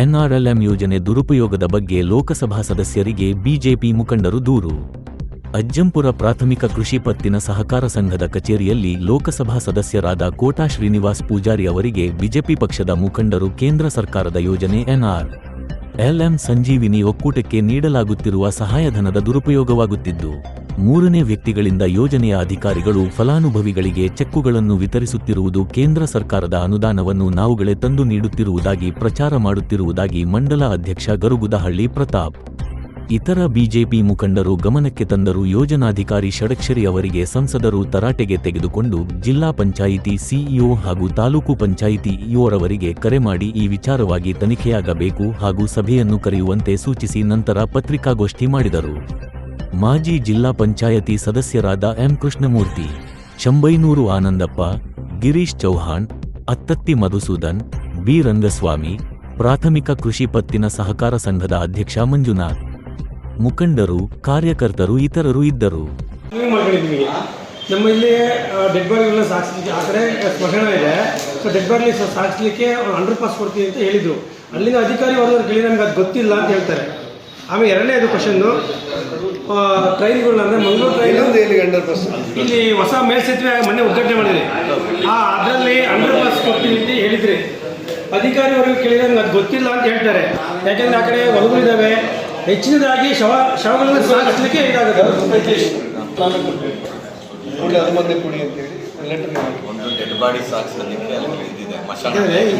NRLM ಯೋಜನೆ ದುರುಪಯೋಗದ ಬಗ್ಗೆ ಲೋಕಸಭಾ ಸದಸ್ಯರಿಗೆ ಬಿಜೆಪಿ ಮುಖಂಡರು ದೂರು. ಅಜ್ಜಂಪುರ ಪ್ರಾಥಮಿಕ ಕೃಷಿ ಪತ್ತಿನ ಸಹಕಾರ ಸಂಘದ ಕಚೇರಿಯಲ್ಲಿ ಲೋಕಸಭಾ ಸದಸ್ಯರಾದ ಕೋಟಾ ಶ್ರೀನಿವಾಸ್ ಪೂಜಾರಿ ಅವರಿಗೆ ಬಿಜೆಪಿ ಪಕ್ಷದ ಮುಖಂಡರು ಕೇಂದ್ರ ಸರ್ಕಾರದ ಯೋಜನೆ NRLM ಸಂಜೀವಿನಿ ಒಕ್ಕೂಟಕ್ಕೆ ನೀಡಲಾಗುತ್ತಿರುವ ಸಹಾಯಧನದ ದುರುಪಯೋಗವಾಗುತ್ತಿದ್ದು, ಮೂರನೇ ವ್ಯಕ್ತಿಗಳಿಂದ ಯೋಜನೆಯ ಅಧಿಕಾರಿಗಳು ಫಲಾನುಭವಿಗಳಿಗೆ ಚೆಕ್ಕುಗಳನ್ನು ವಿತರಿಸುತ್ತಿರುವುದು, ಕೇಂದ್ರ ಸರ್ಕಾರದ ಅನುದಾನವನ್ನು ನಾವುಗಳೇ ತಂದು ನೀಡುತ್ತಿರುವುದಾಗಿ ಪ್ರಚಾರ ಮಾಡುತ್ತಿರುವುದಾಗಿ ಮಂಡಲ ಅಧ್ಯಕ್ಷ ಗರುಗುದಹಳ್ಳಿ ಪ್ರತಾಪ್ ಇತರ ಬಿಜೆಪಿ ಮುಖಂಡರು ಗಮನಕ್ಕೆ ತಂದರೂ ಯೋಜನಾಧಿಕಾರಿ ಷಡಕ್ಷರಿ ಅವರಿಗೆ ಸಂಸದರು ತರಾಟೆಗೆ ತೆಗೆದುಕೊಂಡು ಜಿಲ್ಲಾ ಪಂಚಾಯಿತಿ ಸಿಇಒ ಹಾಗೂ ತಾಲೂಕು ಪಂಚಾಯಿತಿ ಇಒರವರಿಗೆ ಕರೆ ಮಾಡಿ ಈ ವಿಚಾರವಾಗಿ ತನಿಖೆಯಾಗಬೇಕು ಹಾಗೂ ಸಭೆಯನ್ನು ಕರೆಯುವಂತೆ ಸೂಚಿಸಿ ನಂತರ ಪತ್ರಿಕಾಗೋಷ್ಠಿ ಮಾಡಿದರು. ಮಾಜಿ ಜಿಲ್ಲಾ ಪಂಚಾಯತಿ ಸದಸ್ಯರಾದ ಎಂ ಕೃಷ್ಣಮೂರ್ತಿ, ಶಂಬೈನೂರು ಆನಂದಪ್ಪ, ಗಿರೀಶ್ ಚೌಹಾಣ್, ಅತ್ತತ್ತಿ ಮಧುಸೂದನ್, ಬಿ ರಂಗಸ್ವಾಮಿ, ಪ್ರಾಥಮಿಕ ಕೃಷಿ ಪತ್ತಿನ ಸಹಕಾರ ಸಂಘದ ಅಧ್ಯಕ್ಷ ಮಂಜುನಾಥ್, ಮುಖಂಡರು, ಕಾರ್ಯಕರ್ತರು ಇತರರು ಇದ್ದರು. ನಮ್ಮ ಇಲ್ಲಿ ಡೆಡ್ ಬಾಡಿಗಳನ್ನ ಸಾಗಿಸ್ಲಿಕ್ಕೆ ಆ ಕಡೆ ಸ್ಮಶಾನ ಇದೆ, ಸೊ ಡೆಡ್ ಬಾಡಿ ಸಾಗಿಸ್ಲಿಕ್ಕೆ 100% ಕೊಡ್ತೀವಿ ಅಂತ ಹೇಳಿದ್ರು. ಅಲ್ಲಿನ ಅಧಿಕಾರಿ ವರ್ಗದವ್ರು ಕೇಳಿ ನಮ್ಗೆ ಅದು ಗೊತ್ತಿಲ್ಲ ಅಂತ ಹೇಳ್ತಾರೆ. ಆಮೇಲೆ ಎರಡನೇದು ಕ್ವಶನ್ನು, ಟ್ರೈನ್ಗಳನ್ನ ಅಂದರೆ ಮಂಗಳೂರು ಟ್ರೈನ್ ಇಲ್ಲಿ ಹೊಸ ಮೇಲ್ಸೇತುವೆ ಮೊನ್ನೆ ಉದ್ಘಾಟನೆ ಮಾಡಿದ್ರಿ, ಅದರಲ್ಲಿ 100% ಕೊಡ್ತೀವಿ ಅಂತ ಹೇಳಿದ್ರಿ. ಅಧಿಕಾರಿ ವರ್ಗ ಕೇಳಿದ್ರೆ ನಮ್ಗೆ ಅದು ಗೊತ್ತಿಲ್ಲ ಅಂತ ಹೇಳ್ತಾರೆ. ಯಾಕೆಂದರೆ ಆ ಕಡೆ ಹೊಲಗಳಿದ್ದಾವೆ, ಹೆಚ್ಚಿನದಾಗಿ ಶವಗಳನ್ನು ಸಾಗಿಸಲಿಕ್ಕೆ ಇದಾಗುತ್ತೆ.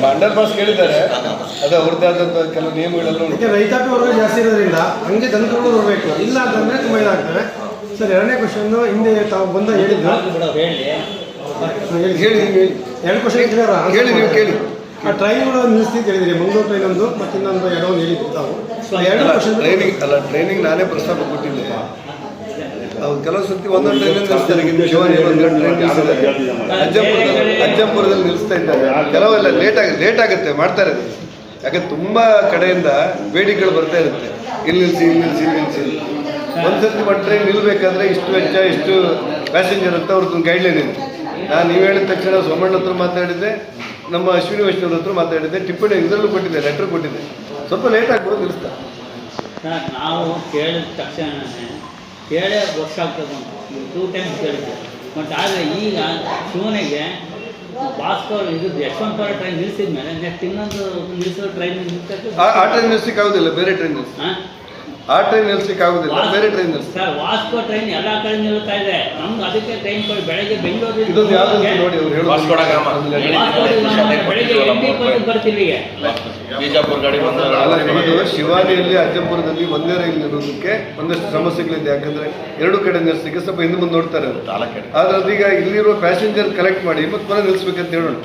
ಅಂಡರ್ ಪಾಸ್ ಕೇಳಿದ್ದಾರೆ, ಅದು ಅವ್ರದ್ದೇ ಆದಂಥ ಕೆಲವು ನಿಯಮಗಳೆಲ್ಲ ರೈತಾಪಿ ವರ್ಗ ಜಾಸ್ತಿ ಇರೋದ್ರಿಂದ ಹಂಗೆ ತಂದುಕೊಂಡು ಬರಬೇಕು, ಇಲ್ಲ ಅಂತಂದರೆ ತುಂಬ ಇದಾಗ್ತವೆ. ಸರ್, ಎರಡನೇ ಕ್ವಶನ್ನು ಹಿಂದೆ ತಾವು ಬಂದ ಹೇಳಿದ್ದು ಎರಡು ಕ್ವಶನ್ ಹೇಳಿ, ನೀವು ಕೇಳಿ. ಆ ಟ್ರೈನ್ಗಳು ನಿಲ್ಲಿಸ್ತೀವಿ ಹೇಳಿದ್ರಿ, ಮಂಗಳೂರು ಟ್ರೈನ್ ಒಂದು ಮತ್ತು ಇನ್ನೊಂದು ಎರಡೋ ಹೇಳಿದ್ದು ತಾವು. ಎರಡು ಕ್ವಶನ್ ಟ್ರೈನಿಂಗ್ ನಾನೇ ಪ್ರಸ್ತಾಪ ಕೊಟ್ಟಿದ್ದೆ. ಅವ್ರು ಕೆಲವು ಸರ್ತಿ ಒಂದೊಂದು ಟ್ರೈನ್ ನಿಲ್ಲಿಸ್ತಾರೆ, ಅಜ್ಜಂಪುರದಲ್ಲಿ ನಿಲ್ಲಿಸ್ತಾ ಇದ್ದಾರೆ. ಕೆಲವೆಲ್ಲ ಲೇಟ್ ಆಗುತ್ತೆ, ಮಾಡ್ತಾರೆ. ಯಾಕಂದ್ರೆ ತುಂಬ ಕಡೆಯಿಂದ ಬೇಡಿಕೆಗಳು ಬರ್ತಾ ಇರುತ್ತೆ, ಇಲ್ಲಿ ನಿಲ್ಲಿಸಿ. ಒಂದ್ಸರ್ತಿ ಒಂದು ಟ್ರೈನ್ ನಿಲ್ಲಬೇಕಾದ್ರೆ ಇಷ್ಟು ವೆಚ್ಚ, ಇಷ್ಟು ಪ್ಯಾಸೆಂಜರ್ ಅಂತ ಅವ್ರದ್ದು ಗೈಡ್ಲೈನ್ ಇದೆ. ನೀವು ಹೇಳಿದ ತಕ್ಷಣ ಸೋಮಣ್ಣ ಹತ್ರ ಮಾತಾಡಿದ್ದೆ, ನಮ್ಮ ಅಶ್ವಿನಿ ವೈಷ್ಣವ್ರ ಹತ್ರ ಮಾತಾಡಿದ್ದೆ, ಟಿಪ್ಪಣಿ ಇದರಲ್ಲೂ ಕೊಟ್ಟಿದ್ದೆ, ಲೆಟರ್ ಕೊಟ್ಟಿದ್ದೆ. ಸ್ವಲ್ಪ ಲೇಟ್ ಆಗ್ಬೋದು, ನಿಲ್ಲಿಸ್ತಾ. ನಾವು ಕೇಳಿದ ತಕ್ಷಣ ಕೇಳೇ ವರ್ಷ ಆಗ್ತದೆ, 2 ಟೈಮ್ಸ್ ಕೇಳಿದ್ದೆ. ಬಟ್ ಆದರೆ ಈಗ ಶಿವನಿಗೆ ಭಾಸ್ಕರ್ ಇದು ಯಶವಂತಪುರ ಟ್ರೈನ್ ನಿಲ್ಲಿಸಿದ ಮೇಲೆ ನೆಕ್ಸ್ಟ್ ಇನ್ನೊಂದು ನಿಲ್ಲಿಸೋ ಟ್ರೈನ್ ಆ ಟ್ರೈನ್ ನಿಲ್ಸಕ್ಕೆ ಆಗೋದಿಲ್ಲ, ಬೇರೆ ಟ್ರೈನ್ ಆ ಟ್ರೈನ್ ನಿಲ್ಸಕ್ಕೆ ಆಗೋದಿಲ್ಲ, ಬೇರೆ ಟ್ರೈನ್ ನಿಲ್ಸಿ. ಸರ್, ವಾಸ್ಕೋ ಟ್ರೈನ್ ಎಲ್ಲ ಕಡೆ ನಿಲ್ತಾ ಇದೆ. ನಮ್ಗೆ ಅದಕ್ಕೆ ಟ್ರೈನ್ ಕೊಡಿ. ಬೆಳಗ್ಗೆ ಬೆಂಗಳೂರು ಇದೊಂದು ಯಾವ್ದು ನೋಡಿ, ಅವ್ರು ಬೆಳಗ್ಗೆ 8:20 ಬರ್ತೀವಿ. ಶಿವಾನಿಯಲ್ಲಿ ಅಜ್ಜಂಪುರದಲ್ಲಿ ಒಂದೇ ರೈಲು ನಿಲ್ಲೋದಕ್ಕೆ ಒಂದಷ್ಟು ಸಮಸ್ಯೆಗಳಿದೆ. ಯಾಕಂದ್ರೆ ಎರಡು ಕಡೆ ನಿಲ್ಸಲಿಕ್ಕೆ ಸ್ವಲ್ಪ ಹಿಂದೆ ಮುಂದೆ ನೋಡ್ತಾರೆ. ಆದ್ರೆ ಅದೀಗ ಇಲ್ಲಿರುವ ಪ್ಯಾಸೆಂಜರ್ ಕಲೆಕ್ಟ್ ಮಾಡಿ ಮತ್ತೆ ಪುನಃ ನಿಲ್ಸ್ಬೇಕಂತ ಹೇಳೋಣ.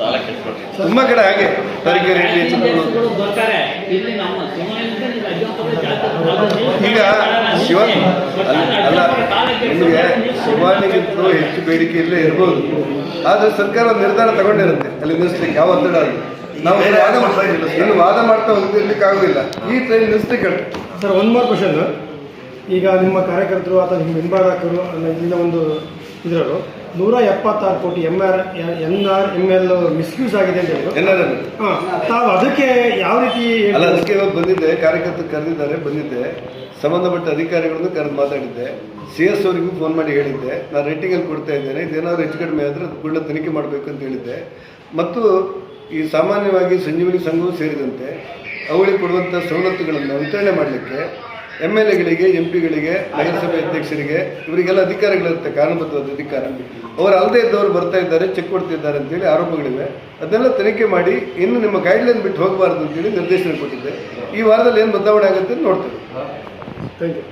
ತುಂಬಾ ಕಡೆ ಹಾಗೆ ಬರ್ತಾರೆ. ಈಗ ನಿಮಗೆ ಶಿವಾನಿಗಿಂತಲೂ ಹೆಚ್ಚು ಬೇಡಿಕೆ ಇಲ್ಲೇ ಇರ್ಬೋದು, ಆದರೆ ಸರ್ಕಾರ ಒಂದು ನಿರ್ಧಾರ ತಗೊಂಡಿರುತ್ತೆ ಅಲ್ಲಿ ನಿಲ್ಲಿಸ್ಲಿಕ್ಕೆ. ಯಾವ ಒತ್ತಡ ಅದು ನಾವು ಇನ್ನು ವಾದ ಮಾಡ್ತಾ ಹೋಗ್ತಿರ್ಲಿಕ್ಕೆ ಆಗೋದಿಲ್ಲ. ಈ ಟ್ರೈನ್ ನಿಲ್ಲಿಸ್ಲಿಕ್ಕೆ ಸರ್, ಒಂದು ಮೂರು ಕ್ವಶನ್. ಈಗ ನಿಮ್ಮ ಕಾರ್ಯಕರ್ತರು ಅಥವಾ ನಿಮ್ಮ ಹಿಂಬಾಲಕರು ಇಲ್ಲಿನ ಒಂದು ಇದರವರು 176 ಕೋಟಿ NRML ಮಿಸ್ಯೂಸ್ ಆಗಿದೆ ಅಂತ ಹೇಳಿದ್ರು. ತಾವು ಅದಕ್ಕೆ ಯಾವ ರೀತಿ ಅಲ್ಲ, ಅದಕ್ಕೆ ಇವಾಗ ಬಂದಿದ್ದೆ, ಕಾರ್ಯಕರ್ತರು ಕರೆದಿದ್ದಾರೆ, ಬಂದಿದ್ದೆ, ಸಂಬಂಧಪಟ್ಟ ಅಧಿಕಾರಿಗಳನ್ನು ಕರೆದು ಮಾತಾಡಿದ್ದೆ. CS ಅವರಿಗೂ ಫೋನ್ ಮಾಡಿ ಹೇಳಿದ್ದೆ, ನಾನು ರೇಟಿಂಗಲ್ಲಿ ಕೊಡ್ತಾ ಇದ್ದೇನೆ, ಇದೇನಾದ್ರು ಹೆಚ್ಚು ಕಡಿಮೆ ಆದರೆ ಅದು ಕೂಡಲೇ ತನಿಖೆ ಮಾಡಬೇಕು ಅಂತ ಹೇಳಿದ್ದೆ. ಮತ್ತು ಈ ಸಾಮಾನ್ಯವಾಗಿ ಸಂಜೀವಿನಿ ಸಂಘವೂ ಸೇರಿದಂತೆ ಅವುಗಳಿಗೆ ಕೊಡುವಂಥ ಸವಲತ್ತುಗಳನ್ನು ವಿತರಣೆ ಮಾಡಲಿಕ್ಕೆ MLAಗಳಿಗೆ, MP ಗಳಿಗೆ, ನಗರಸಭೆ ಅಧ್ಯಕ್ಷರಿಗೆ, ಇವರಿಗೆಲ್ಲ ಅಧಿಕಾರಗಳಿರುತ್ತೆ, ಕಾನೂನುಬದ್ಧವಾದ ಅಧಿಕಾರ. ಅವರು ಅಲ್ಲದೆ ಇದ್ದವರು ಬರ್ತಾ ಇದ್ದಾರೆ, ಚೆಕ್ ಕೊಡ್ತಿದ್ದಾರೆ ಅಂತೇಳಿ ಆರೋಪಗಳಿವೆ. ಅದನ್ನೆಲ್ಲ ತನಿಖೆ ಮಾಡಿ ಇನ್ನು ನಿಮ್ಮ ಗೈಡ್ಲೈನ್ ಬಿಟ್ಟು ಹೋಗಬಾರ್ದು ಅಂತೇಳಿ ನಿರ್ದೇಶನ ಕೊಟ್ಟಿದ್ದೆ. ಈ ವಾರದಲ್ಲಿ ಏನು ಬದಲಾವಣೆ ಆಗುತ್ತೆ ಅಂತ ನೋಡ್ತೇವೆ. Thank you.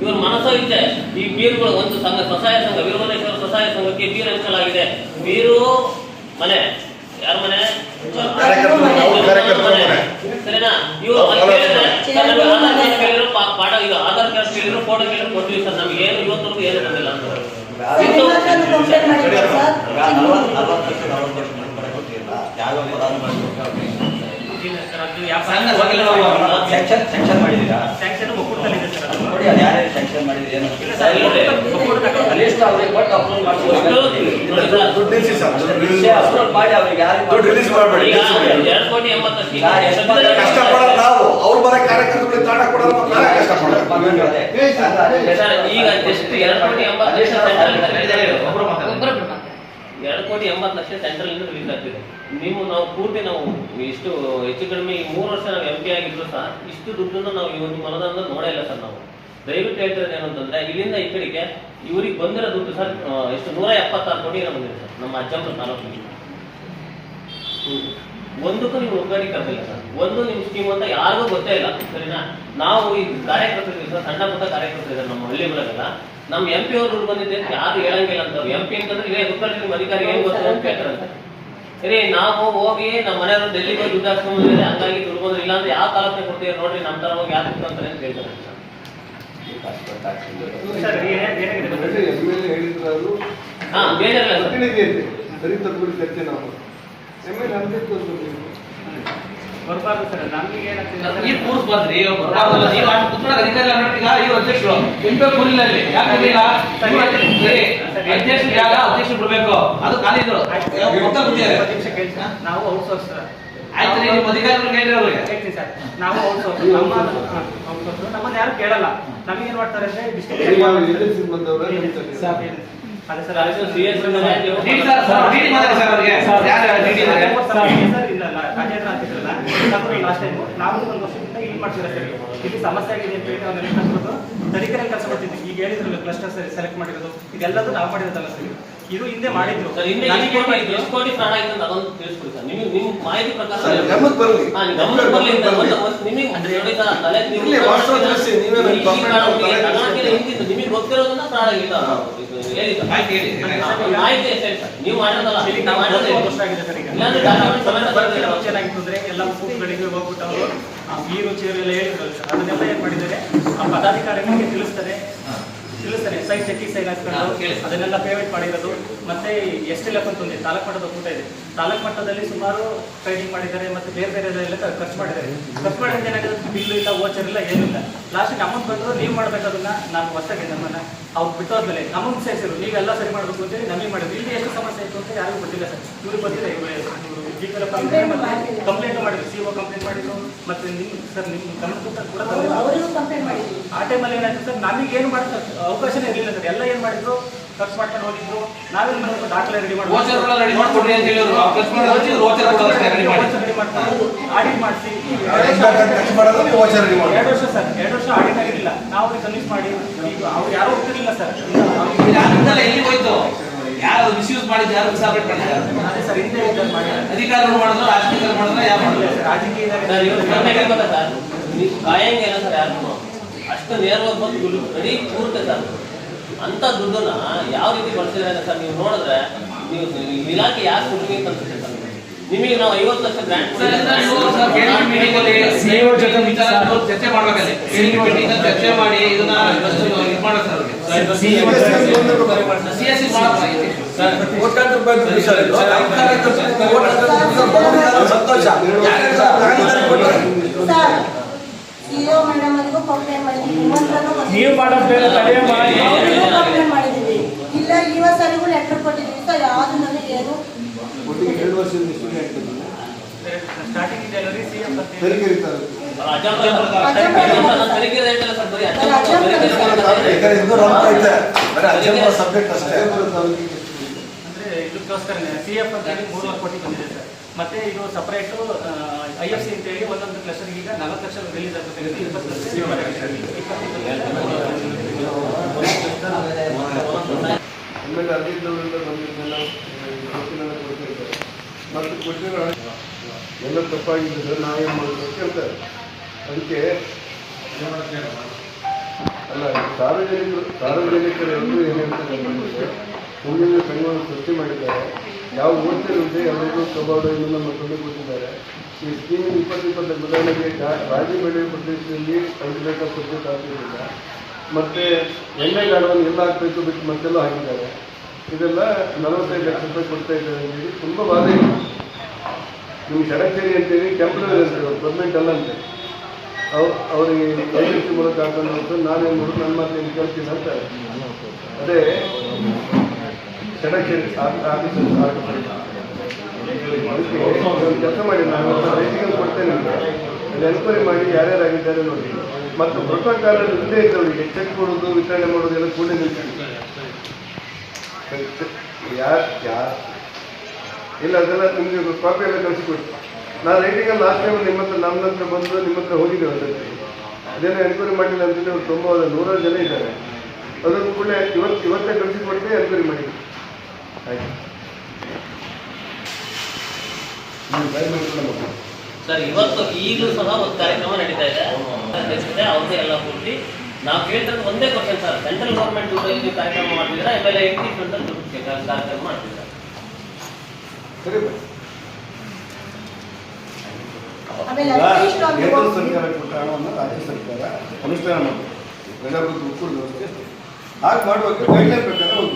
ಇವರು ಮನಸ್ಸು ಇಚ್ಛೆ ಈ ಬೀರುಗಳು ಒಂದು ಸಂಘ, ಸ್ವಸಹಾಯ ಸಂಘ, ವೀರಭದ್ರೇಶ್ವರ ಸ್ವಸಹಾಯ ಸಂಘಕ್ಕೆ ಬೀರು ಹಂಚಲಾಗಿದೆ. ಬೀರು ಮನೆ ಯಾರ ಮನೆ? ಸರಿನಾ? ಇವರು ಪಾಠ ಇದು ಆಧಾರ್ ಕಾರ್ಡ್ ಕೇಳಿದ್ರು, ಫೋಟೋ ಕೇಳಿದ್ರು ಕೊಡ್ತೀವಿ ಸರ್. ನಮ್ಗೆ ಏನು ಇವತ್ತವರೆಗೂ ಏನು ಬಂದಿಲ್ಲ. ಸ್ಯಾಂಕ್ಷನ್ ಮಾಡಿದ್ದೀರಾ? ಸ್ಯಾಂಕ್ಷನ್ ಒಕ್ಕೂಟದಲ್ಲಿ ಇದೆ ಸರ್. ನೋಡಿ, ಅದು ಯಾರ್ಯಾರು ಸ್ಯಾಂಕ್ಷನ್ ಮಾಡಿದ್ದೀರಿ? ಏನು ಅವ್ರಿಗೆ ಕೊಟ್ಟು ಅಪ್ಲೋಡ್ ದುಡ್ಡು ನಿಲ್ಲಿಸಿ ಸರ್, ಅಪ್ಲೋಡ್ ಮಾಡಿ ಅವ್ರಿಗೆ ದುಡ್ಡು ರಿಲೀಸ್ ಮಾಡಬೇಡಿ. ಈಗ 2,80,00,000 ಕಷ್ಟಪಡೋದು ನಾವು, ಅವ್ರು ಬರೋ ಕಾರ್ಯಕರ್ತರಿಗೆ ತಾಣ ಕೊಡೋದು ನಾವೇ ಕಷ್ಟಪಡೋದು. ಸರ್ ಈಗ ಜಸ್ಟ್ 2,80,00,000 ಸೆಂಟ್ರಲ್ ಇಂದ ರಿಲೀಸ್ ಆಗಿದೆ. 2,80,00,000 ಸೆಂಟ್ರಲ್ ಇಂದ ರಿಲೀಸ್ ಆಗ್ತಿದೆ. ನಾವು ಪೂರ್ತಿ ನಾವು ಇಷ್ಟು ಹೆಚ್ಚು ಕಡಿಮೆ ಈ 3 ವರ್ಷ ನಾವು MP ಆಗಿದ್ರು ಸಹ ಇಷ್ಟು ದುಡ್ಡನ್ನು ನಾವು ಈ ಒಂದು ಮನದಂಡ ನೋಡೇ ಇಲ್ಲ ಸರ್. ನಾವು ದಯವಿಟ್ಟು ಹೇಳ್ತಿರೋದು ಏನಂತಂದ್ರೆ ಇಲ್ಲಿಂದ ಈ ಕಡೆಗೆ ಇವ್ರಿಗೆ ಬಂದಿರೋ ದುಡ್ಡು ಸರ್ ಎಷ್ಟು 176 ಕೋಟಿ ಬಂದಿದೆ ಸರ್ ನಮ್ಮ ಅಜ್ಜಂಪುರ ತಾಲೂಕಿಗೆ. ಒಂದಕ್ಕೂ ನೀವು ಒಗ್ಗಡಿ ಕರ್ತಿಲ್ಲ ಸರ್. ಒಂದು ನಿಮ್ಮ ಸ್ಕೀಮ್ ಅಂತ ಯಾರಿಗೂ ಗೊತ್ತೇ ಇಲ್ಲ, ಸರಿನಾ? ನಾವು ಈ ಕಾರ್ಯಕರ್ತರು ಸರ್, ಸಣ್ಣ ಪುಟ್ಟ ಕಾರ್ಯಕರ್ತರು ಇದ್ದಾರೆ ನಮ್ಮ ಹಳ್ಳಿಗಳಲ್ಲೆಲ್ಲ. ನಮ್ಮ MP ಅವ್ರು ದುಡ್ಡು ಬಂದಿದೆ ಯಾರು ಹೇಳಂಗಿಲ್ಲ ಅಂತ. MP ಅಂತಂದ್ರೆ ಇದೇ ಗೊತ್ತಲ್ಲ ನಿಮ್ಮ ಅಧಿಕಾರಿ ಏನು ಗೊತ್ತಿಲ್ಲ ಅಂತ ಕೇಳ್ತಾರಂತೆ. ಸರಿ, ನಾವು ಹೋಗಿ ನಮ್ಮ ಮನೆಯವರು ಡೆಲ್ಲಿಗೆ ಹೋಗಿ ದುಡ್ಡು ಹಾಕ್ಸ್ಕೊಂಡ್ಬಂದಿದೆ, ಹಂಗಾಗಿ ದುಡ್ಡು ಬಂದ್ರೆ ಇಲ್ಲ ಅಂದ್ರೆ ಯಾವ ತಾಲೂಕಿಗೆ ಕೊಡ್ತೀವಿ ನೋಡ್ರಿ, ನಮ್ಮ ತರ ಹೋಗಿ ಯಾರು ಕೊಡ್ತಾರೆ ಅಂತ ಹೇಳ್ತಾರೆ MLA ಹೇಳಿದ್ರು ಹಾ ಬೇಜಾರಿಲ್ಲ ಸರ್. ಪ್ರತಿನಿಧಿ ಅಂತೆ ಸರಿ ತಪ್ಪಿಬಿಡಿ ಚರ್ಚೆ ನಾವು MLA ಅನ್ಬೇಕು ಬರ್ಬಾರ್ದು ಸರ್. ನಮ್ಗೆ ಏನಾಗ್ತದೆ ಈ ಕೂರ್ಸ್ ಬಂದ್ರಿ ಬರ್ಬಾರ್ದಲ್ಲ. ನೀವು ಅಷ್ಟು ಕುತ್ಕೊಳ್ಳೋ ಅಧಿಕಾರಿ ಈಗ ಇವ್ರು ಅಧ್ಯಕ್ಷರು ಎಂಪಿ ಕೂರಿಲ್ಲ ಅಲ್ಲಿ. ಯಾಕೆ ಅಧ್ಯಕ್ಷರು ಜಾಗ ಅಧ್ಯಕ್ಷರು ಬಿಡ್ಬೇಕು, ಅದು ಖಾಲಿ ಇದ್ರು ನಾವು ಔಟ್ಸೋರ್ಸ್ ಸರ್. ಆಯ್ತು, ನೀವು ಅಧಿಕಾರಿಗಳು ಹೇಳಿರೋರಿಗೆ ಹೇಳ್ತೀನಿ ಸರ್, ನಾವು ಔಟ್ಸೋರ್ಸ್ ನಮ್ಮನ್ನ ಯಾರು ಕೇಳಲ್ಲ. ನಮಗೇನ್ ಮಾಡ್ತಾರೆ ಅಂದ್ರೆ ಡಿಸ್ಟ್ರಿಕ್ಟ್ ಬಂದವರ ಅದೇ sir, CS DD sir DD ಮಾತಾಡಿ ಸರ್ ಅವರಿಗೆ. ಯಾರು ಡಿಡಿ ಸರ್ ಇಲ್ಲ ರಾಜೇಂದ್ರ ಅಂತಿದ್ರಲ್ಲ ಲಾಸ್ಟ್ ಟೈಮ್, ನಾವು ಒಂದು ವರ್ಷದಿಂದ ಇಲ್ಲಿ ಮಾಡ್ತೀರಾ ಸರ್. ಇಲ್ಲಿ ಸಮಸ್ಯೆ ಆಗಿದೆ ಅಂತ ಹೇಳಿ ಅವ್ರನ್ನ ಕಳ್ಸ್ಬಿಟ್ಟು ತನಿಖೆಯಲ್ಲಿ ಕೆಲಸ ಮಾಡ್ತಿದ್ವಿ. ಈಗ ಹೇಳಿದ್ರಲ್ಲ ಕ್ಲಸ್ಟರ್ ಸೆಲೆಕ್ಟ್ ಮಾಡಿರೋದು ಇದೆಲ್ಲದೂ ನಾವು ಮಾಡಿರೋದಲ್ಲ ಸರ್. ಇದು ಹಿಂದೆ ಮಾಡಿದ್ರು. ಸರ್ ಹಿಂದೆ ಎಷ್ಟು ಕೋಟಿ ಫ್ರಾಡ್ ಆಯ್ತು ಅಂತ ಅದೊಂದು ತಿಳಿಸ್ಕೊಡಿ ಸರ್. ನಿಮಗೆ ನಿಮ್ಮ ಮಾಹಿತಿ ಪ್ರಕಾರ ಗಮನಕ್ಕೆ ಬರಲಿ. ಗಮನಕ್ಕೆ ಬರಲಿ ಅಂತ ನಿಮಗೆ ನೋಡಿ ಸರ್, ತಲೆ ಇಲ್ಲಿ ವಾಸ್ತವ ತಿಳಿಸಿ, ನೀವೇ ನನಗೆ ಹಿಂದಿದ್ದು ನಿಮಗೆ ಗೊತ್ತಿರೋದನ್ನ ಫ್ರಾಡ್ ಆಗಿಲ್ಲ ಹೇಳಿ ಸರ್. ಆಯ್ತು ಹೇಳಿ. ಮಾಹಿತಿ ಅಷ್ಟೇ ಸರ್, ನೀವು ಮಾಡಿರೋದಲ್ಲ. ನಾವು ಮಾಡಿರೋದೇ ವರ್ಷ ಆಗಿದೆ ಸರ್. ಈಗ ಇಲ್ಲಾಂದ್ರೆ ಡಾಕ್ಯುಮೆಂಟ್ ಸಮೇತ ಬರ್ತಿಲ್ಲ. ಏನಾಗಿತ್ತು ಅಂದ್ರೆ ಎಲ್ಲ ಬೂತ್ಗಳಿಗೆ ಹೋಗ್ಬಿಟ್ಟು ಅವರು ನೀರು ಚೇರು ಎಲ್ಲ ಹೇಳಿದ್ರಲ್ಲ ಸರ್, ಅದನ್ನೆಲ್ಲ ಏನ್ ಮಾಡಿದ್ದಾರೆ ಆ ಪದಾಧಿಕಾರಿಗಳಿಗೆ ತಿಳಿಸ್ತಾರೆ. ಸೈಟ್ ಚೆಕ್ಕಿ ಸೈನ್ ಹಾಕ್ಕೊಂಡು ಅದನ್ನೆಲ್ಲ ಪೇಮೆಂಟ್ ಮಾಡಿರೋದು. ಮತ್ತೆ ಎಷ್ಟೆಲ್ಲ ಅಂತ ಒಂದು ತಾಲೂಕು ಮಟ್ಟದ ಒಕ್ಕೂಟ ಇದೆ. ತಾಲೂಕು ಮಟ್ಟದಲ್ಲಿ ಸುಮಾರು ಟ್ರೈನಿಂಗ್ ಮಾಡಿದ್ದಾರೆ, ಮತ್ತೆ ಬೇರೆ ಬೇರೆ ಎಲ್ಲ ಖರ್ಚು ಮಾಡಿದ್ದಾರೆ. ಖರ್ಚು ಮಾಡಿದ್ರೆ ಏನಾಗಿದೆ, ಬಿಲ್ಲು ಇಲ್ಲ, ವೋಚರ್ ಇಲ್ಲ, ಏನಿಲ್ಲ. ಲಾಸ್ಟಿಗೆ ಅಮೌಂಟ್ ಬಂದ್ರು ನೀವು ಮಾಡ್ಬೇಕು ಅದನ್ನ. ನಾನು ಹೊಸದಾಗಿ ನಮ್ಮನ್ನ ಅವ್ರು ಬಿಟ್ಟೋದ್ಮೇಲೆ ನಮಗೆ ಸೇರಿಸಿರು, ನೀವೆಲ್ಲ ಸರಿ ಮಾಡಬೇಕು ಅಂತೇಳಿ ನಮಗೆ ಮಾಡಿದ್ರು. ಇಲ್ಲಿ ಎಷ್ಟು ಸಮಸ್ಯೆ ಇತ್ತು ಅಂತ ಯಾರಿಗೂ ಗೊತ್ತಿಲ್ಲ ಸರ್. ಇವ್ರಿಗೆ ಗೊತ್ತಿಲ್ಲ. ಇವರು GPL ಮತ್ತೆ ಕಂಪ್ಲೇಂಟ್ ಮಾಡಿದ್ರು, CO ಕಂಪ್ಲೇಂಟ್ ಮಾಡಿದ್ರು. ಮತ್ತೆ ನಿಮ್ಮ ಸರ್ ನಿಮ್ಮ ಗಮನಕ್ಕೂ ಕೂಡ ಆ ಟೈಮಲ್ಲಿ ಏನಾಯ್ತು ಸರ್, ನಮಗೇನು ಮಾಡೋದು ಅವಕಾಶನೇ ಇರಲಿಲ್ಲ ಸರ್. ಎಲ್ಲ ಏನು ಮಾಡಿದ್ರು, ಖರ್ಚು ಮಾಡ್ಕೊಂಡು ಹೋಗಿದ್ರು. ನಾವೇನು ಮಾಡಬೇಕು, ದಾಖಲೆ ರೆಡಿ ಮಾಡಿ ರೆಡಿ ಮಾಡ್ಕೊಡ್ರಿ ಅಂತ ಹೇಳಿದ್ರು. ಖರ್ಚು ಮಾಡೋದು ರೆಡಿ ಮಾಡ್ಕೊಂಡು ಆಡಿಟ್ ಮಾಡಿಸಿ 2 ವರ್ಷ ಸರ್, 2 ವರ್ಷ ಆಡಿಟ್ ಆಗಿರಲಿಲ್ಲ. ನಾವು ಕನ್ವಿನ್ಸ್ ಮಾಡಿ ಈಗ ಅವ್ರು ಯಾರು ಹೋಗ್ತಿರ್ಲಿಲ್ಲ ಸರ್. ಎಲ್ಲಿ ಹೋಯ್ತು, ಯಾರು ಮಿಸ್ಯೂಸ್ ಮಾಡಿದ್ದು, ಯಾರು ಸಪರೇಟ್ ಮಾಡಿದ್ದಾರೆ. ಅದೇ ಸರ್, ಹಿಂದೆ ಮಾಡಿ ಅಧಿಕಾರಿಗಳು ಮಾಡಿದ್ರು, ರಾಜಕೀಯ ಮಾಡಿದ್ರೆ ಯಾರು ಮಾಡಿಲ್ಲ. ರಾಜಕೀಯ ಸರ್ ಇವ್ರು ಕರ್ನಾಟಕ ಗೊತ್ತಾ ಸರ್, ನೀವು ಕಾಯಂಗಿಲ್ಲ ಸರ್ ಯಾರು. ಅಷ್ಟು ನೇರವಾಗಿ ಬಂದು ದುಡ್ಡು ರೆಡಿ ಕೂರುತ್ತೆ ಸರ್. ಅಂತ ದುಡ್ಡನ್ನ ಯಾವ ರೀತಿ ಬಳಸಿದ್ರೆ ಸರ್ ನೀವು ನೋಡಿದ್ರೆ ನೀವು ಇಲಾಖೆ ಯಾಕೆ ಕೊಡ್ತೀವಿ ಅಂತ ಅನ್ಸುತ್ತೆ ಸರ್. ನಿಮಗೆ ನಾವು 50 ಲಕ್ಷ ಗ್ರಾಂಟ್ ಚರ್ಚೆ ಮಾಡ್ಬೇಕಲ್ಲಿ. ಚರ್ಚೆ ಮಾಡಿ ಇದನ್ನ ಇದು ಮಾಡೋದು ಸರ್. CSC ಕೋಟ್ಯಾಂತರ ರೂಪಾಯಿ ಸಂತೋಷ. CEO ಮೇಡಮ್ ಅವರಿಗೂ ಕಂಪ್ಲೇಂಟ್ ಮಾಡಿದ್ದೀವಿ. ನೀವು ಕಂಪ್ಲೇಂಟ್ ಮಾಡಿದ್ದೀವಿ. ಇಲ್ಲ ಇವತ್ತರಿಗೂ ಲೆಟರ್ ಕೊಟ್ಟಿದ್ದೀವಿ ಸರ್. ಯಾವುದು ನನಗೆ ಏನು 2 ವರ್ಷದಿಂದ ಸ್ಟೂಡೆಂಟ್ ಸ್ಟಾರ್ಟಿಂಗ್ ಇದೆ ಅಲ್ರಿ CM ತೆರಿಗೆ ಇರ್ತಾರೆ. ಸಬ್ಜೆಕ್ಟ್ ಅಷ್ಟೇ. ಅಂದ್ರೆ ಇದಕ್ಕೋಸ್ಕರನೇ CF ಅಂತ ಹೇಳಿ 3 ಕೋಟಿ ಬಂದಿದೆ ಸರ್. ಮತ್ತೆ ಇದು ಸಪರೇಟು IFC ಅಂತ ಹೇಳಿ ಒಂದೊಂದು ಕ್ಲಸ್ಟರ್ಗೆ ಈಗ 40 ಲಕ್ಷ ರಿಲೀಸ್ ಆಗುತ್ತೆ. 20 ಲಕ್ಷ ಆಮೇಲೆ ಅಲ್ಲಿದ್ದವರೆಲ್ಲ ಬಂದಿದ್ದೆಲ್ಲ ಗೊತ್ತಿಲ್ಲ ಕೊಡ್ತಿರ್ತಾರೆ. ಮತ್ತು ಕೊಟ್ಟಿರೋ ಎಲ್ಲ ತಪ್ಪಾಗಿದೆ ಸರ್, ನಾವೇನು ಮಾಡಬೇಕು ಕೇಳ್ತಾರೆ. ಅದಕ್ಕೆ ಅಲ್ಲ, ಸಾರ್ವಜನಿಕರು ಎಲ್ಲರೂ ಏನು ಹೇಳ್ತಾರೆ ಅಂತಂದರೆ ಮುಂದಿನ ಸಂಘವನ್ನು ಸೃಷ್ಟಿ ಮಾಡಿದ್ದಾರೆ. ಯಾವ ಓದ್ತಿರುತ್ತೆ ಎಲ್ಲರಿಗೂ ಕಬಾರ್ಡು ಇನ್ನೊಂದು ಮತ್ತೊಂದು ಕೊಟ್ಟಿದ್ದಾರೆ. ಈ ಸ್ಕೀಮಿನ 20-20 ಉದಾಹರಣೆಗೆ ರಾಗಿ ಬೆಳೆ ಪ್ರದೇಶದಲ್ಲಿ ಕಲ್ಟಿವೇಟರ್ ಸಬ್ಜೆಕ್ಟ್ ಹಾಕಿರಲಿಲ್ಲ. ಮತ್ತು ಎಣ್ಣೆ ಗಾಡವನ್ನು ಎಲ್ಲ ಹಾಕಬೇಕು ಬಿಟ್ಟು ಮತ್ತೆಲ್ಲ ಹಾಕಿದ್ದಾರೆ. ಇದೆಲ್ಲ 45 ಲಕ್ಷ ರೂಪಾಯಿ ಕೊಡ್ತಾ ಇದ್ದಾರೆ ಅಂತೇಳಿ ತುಂಬ ಬಾಧೆ ಇದೆ. ನಿಮ್ಗೆ ಷಡಕ್ಷರಿ ಅಂತೇಳಿ ಟೆಂಪ್ರರಿ ಅಂತೇಳಿ ಗೌರ್ಮೆಂಟ್ ಅಲ್ಲ ಅಂತೇಳಿ ಅವ್ರಿಗೆ ಏಜೆನ್ಸಿ ಮೂಲಕ ಹಾಕೊಂಡು ನಾನೇನು ಮಾಡೋದು, ನನ್ನ ಮಾತೇನು ಕೇಳ್ತೀನಿ ಅಂತಾರೆ. ಅದೇ ಷಡಕ್ಷರಿ ಆಫೀಸರ್ ಕೆಲಸ ಮಾಡಿ ನಾನು ರೇಟಿಂಗ್ ಕೊಡ್ತೇನೆ ನಿಮಗೆ ಅದು ಎನ್ಕ್ವೈರಿ ಮಾಡಿ ಯಾರ್ಯಾರಾಗಿದ್ದಾರೆ ನೋಡಿ ಮತ್ತು ಪ್ರೋಟೋಕಾಲ್ ಇಲ್ಲದೇ ಇದ್ದವರಿಗೆ ಚೆಕ್ ಕೊಡೋದು ವಿತರಣೆ ಮಾಡೋದು ಎಲ್ಲ ಕೂಡ ನಿಲ್ಸಿ ಇಲ್ಲ ಅದೆಲ್ಲ ನಿಮಗೆ ಕಾಪಿ ಎಲ್ಲ ಕಳಿಸಿಕೊಡಿ. ನಾನು ರೇಟಿಂಗಲ್ಲಿ ಲಾಸ್ಟ್ ಟೈಮ್ ನಿಮ್ಮ ಹತ್ರ ನಮ್ಮ ಹತ್ರ ಬಂದು ನಿಮ್ಮ ಹತ್ರ ಹೋಗಿದ್ದೇವೆ ಅದಕ್ಕೆ ಅದೇನೋ ಎನ್ಕ್ವೈರಿ ಮಾಡಿಲ್ಲ ಅಂತಂದರೆ ಅವ್ರು ತುಂಬ 100 ಜನ ಇದ್ದಾರೆ. ಅದನ್ನು ಕೂಡ ಇವತ್ತೇ ಕಳಿಸಿಕೊಡ್ತೀವಿ, ಎನ್ಕ್ವೈರಿ ಮಾಡಿ. ಆಯ್ತು ಸರ್, ಇವತ್ತು ಈಗಲೂ ಸಹ ಒಂದು ಕಾರ್ಯಕ್ರಮ ನಡೀತಾ ಇದೆ. ಅವ್ರದ್ದೇ ಎಲ್ಲ ಪೂರ್ತಿ ನಾವು ಕೇಳ್ತಿರೋದು ಒಂದೇ ಕ್ವಶನ್ ಸರ್, ಸೆಂಟ್ರಲ್ ಗೌರ್ಮೆಂಟ್ ದುಡ್ಡಲ್ಲಿ ನೀವು ಕಾರ್ಯಕ್ರಮ ಮಾಡ್ತಿದ್ದೀರಾ, ಆಮೇಲೆ 80% ದುಡ್ಡು ಕಾರ್ಯಕ್ರಮ ಮಾಡ್ತಿದ್ದೀರಾ? ಸರಿ ಆಮೇಲೆ ಅಟ್ಲೀಸ್ಟ್ ಒಂದು ಕೇಂದ್ರ ಸರ್ಕಾರ ಕೊಟ್ಟ ಹಣವನ್ನು ರಾಜ್ಯ ಸರ್ಕಾರ ಅನುಷ್ಠಾನ ಮಾಡಬೇಕು. ಪ್ರಜಾಪ್ರಭುತ್ವ ವ್ಯವಸ್ಥೆ ಹಾಗೆ ಮಾಡಬೇಕು. ಗೈಡ್ಲೈನ್ ಪ್ರಕಾರ ಒಂದು